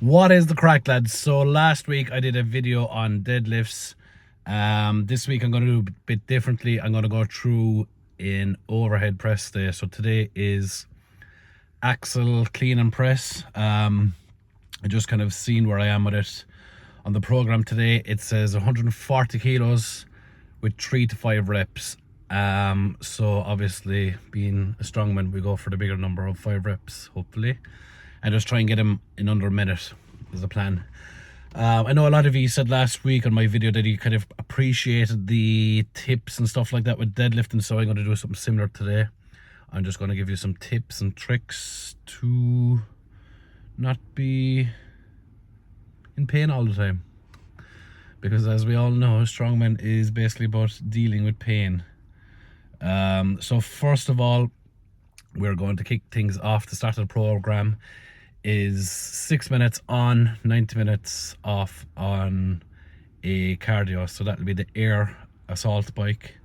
What is the crack, lads? So last week I did a video on deadlifts. This week I'm going to do a bit differently. I'm going to go through in overhead press day. So today is Axel clean and press. I just kind of seen where I am with it. On the program today it says 140 kilos with 3 to 5 reps. So obviously, being a strongman, we go for the bigger number of 5 reps, hopefully, and just try and get him in under a minute is the plan. I know a lot of you said last week on my video that you kind of appreciated the tips and stuff like that with deadlifting, so I'm going to do something similar today. I'm just going to give you some tips and tricks to not be in pain all the time, because as we all know, strongman is basically about dealing with pain. So first of all, we're going to kick things off. The start of the program is 6 minutes on, 90 minutes off on a cardio. So that'll be the air assault bike.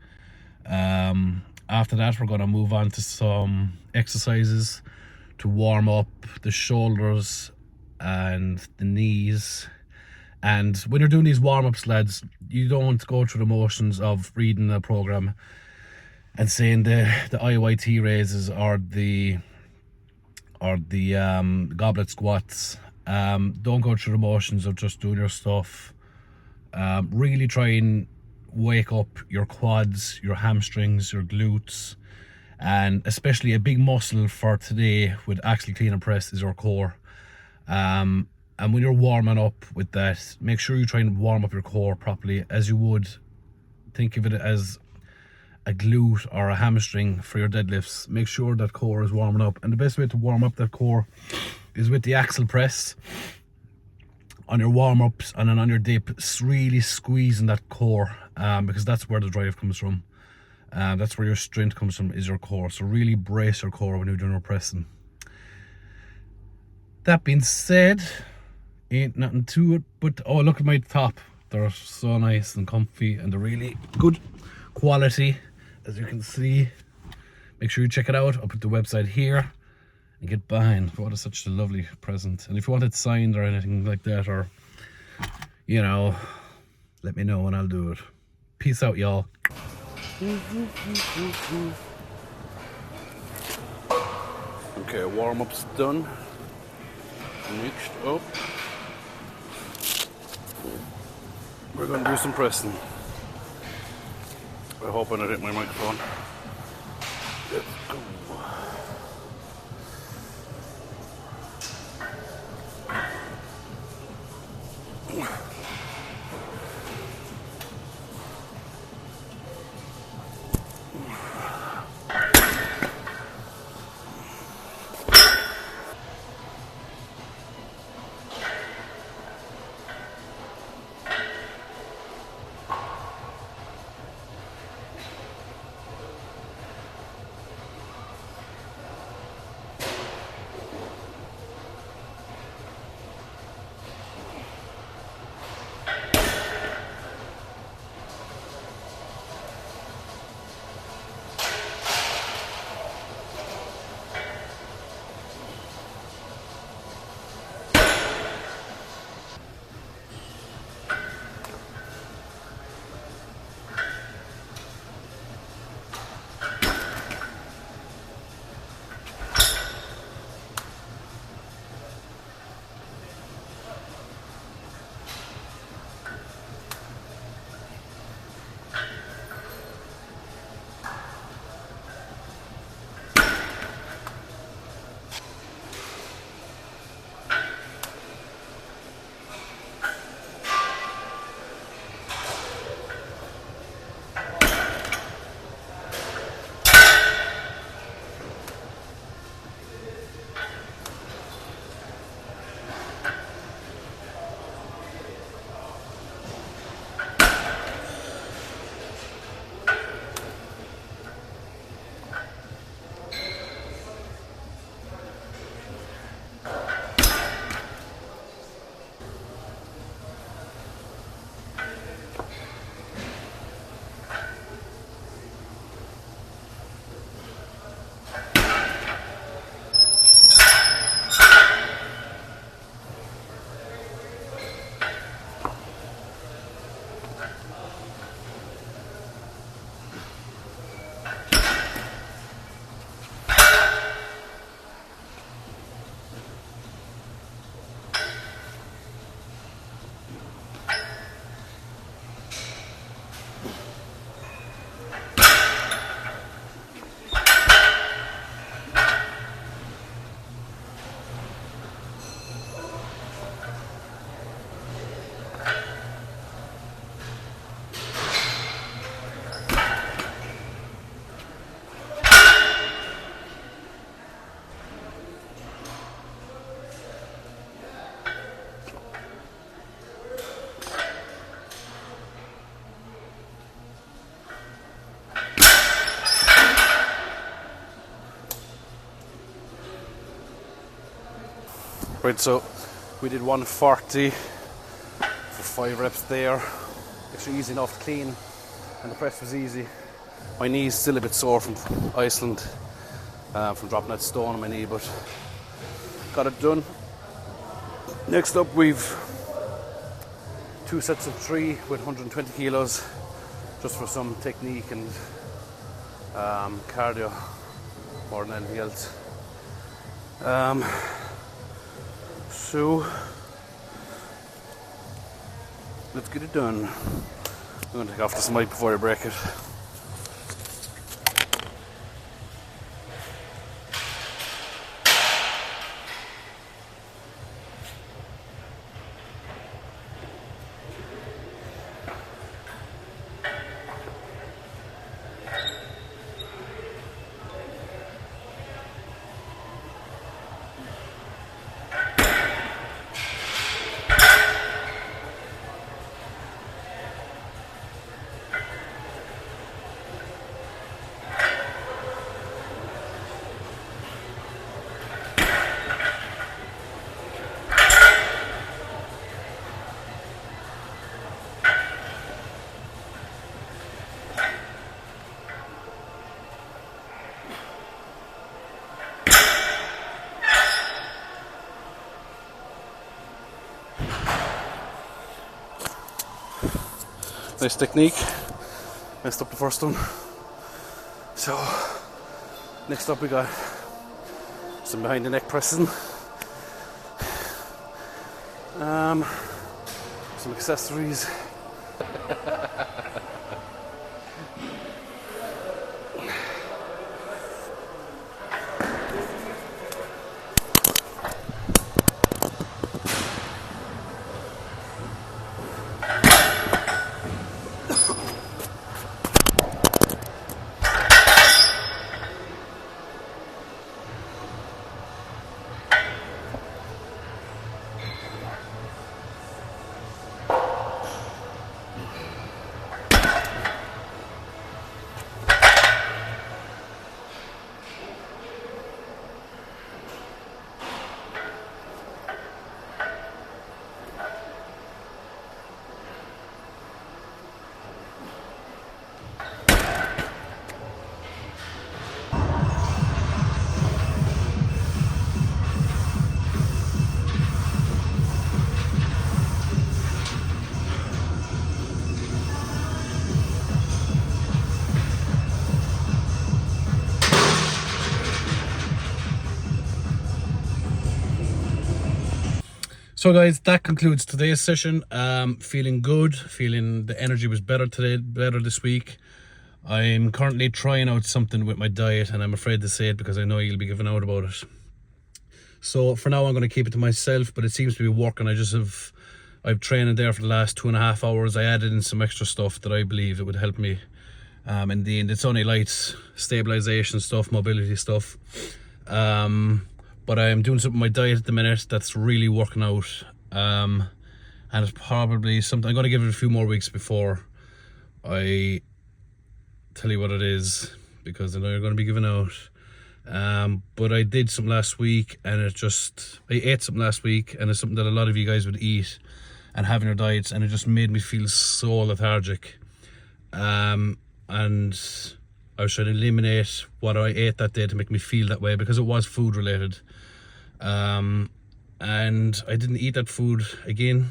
After that, we're going to move on to some exercises to warm up the shoulders and the knees. And when you're doing these warm-ups, lads, you don't go through the motions of reading the program and saying the IYT raises or the goblet squats. Don't go through the motions of just doing your stuff. Really try and wake up your quads, your hamstrings, your glutes, and especially a big muscle for today with actually clean and press is your core. And when you're warming up with that, make sure you try and warm up your core properly, as you would think of it as a glute or a hamstring for your deadlifts. Make sure that core is warming up, and the best way to warm up that core is with the Axel Press on your warm-ups, and then on your dip, really squeezing that core, because that's where the drive comes from. That's where your strength comes from, is your core. So really brace your core when you're doing your pressing. That being said, ain't nothing to it, but oh, look at my top. They're so nice and comfy, and they're really good quality, as you can see. Make sure you check it out. I'll put the website here and get behind. What is such a lovely present. And if you want it signed or anything like that, or you know, let me know and I'll do it. Peace out, y'all. Okay, warm-up's done. Next up, we're going to do some pressing. I hope I don't hit my microphone. Let's go. Right, so we did 140 for 5 reps there. Actually easy enough to clean, and the press was easy. My knee's still a bit sore from Iceland, from dropping that stone on my knee, but got it done. Next up, we've 2 sets of 3 with 120 kilos, just for some technique and cardio more than anything else. So let's get it done. I'm going to take off this mic before I break it. Nice technique. Messed up the first one. So next up we got some behind the neck pressing. Some accessories. So guys, that concludes today's session. Feeling good, feeling the energy was better today, better this week. I'm currently trying out something with my diet, and I'm afraid to say it because I know you'll be giving out about it. So for now I'm going to keep it to myself, but it seems to be working. I've trained there for the last 2.5 hours. I added in some extra stuff that I believe it would help me. In the end, it's only light stabilization stuff, mobility stuff. But I'm doing something with my diet at the minute that's really working out. And it's probably something, I'm going to give it a few more weeks before I tell you what it is, because I know you're going to be giving out. But I did some last week, and I ate something last week, and it's something that a lot of you guys would eat and have in your diets, and it just made me feel so lethargic. And I was trying to eliminate what I ate that day to make me feel that way, because it was food related. And I didn't eat that food again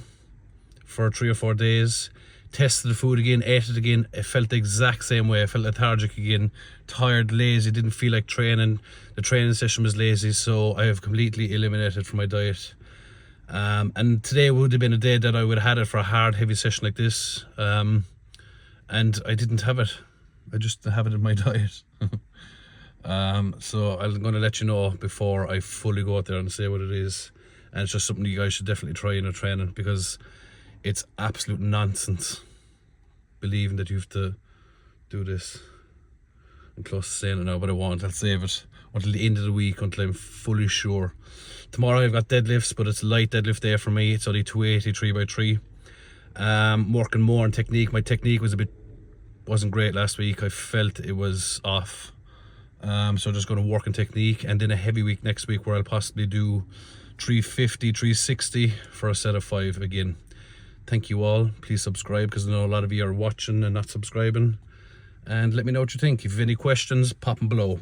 for 3 or 4 days. Tested the food again, ate it again. It felt the exact same way. I felt lethargic again, tired, lazy, didn't feel like training. The training session was lazy, so I have completely eliminated from my diet. And today would have been a day that I would have had it for a hard, heavy session like this. And I didn't have it. I just have it in my diet. So I'm going to let you know before I fully go out there and say what it is. And it's just something you guys should definitely try in your training, because it's absolute nonsense believing that you have to do this. I'm close to saying it now, but I won't. I'll save it until the end of the week, until I'm fully sure. Tomorrow I've got deadlifts, but it's a light deadlift day for me. It's only 280 3 by 3. Working more on technique. My technique wasn't great last week. I felt it was off. So just going to work on technique, and then a heavy week next week where I'll possibly do 350, 360 for a set of 5 again. Thank you all. Please subscribe, because I know a lot of you are watching and not subscribing. And let me know what you think. If you have any questions, pop them below.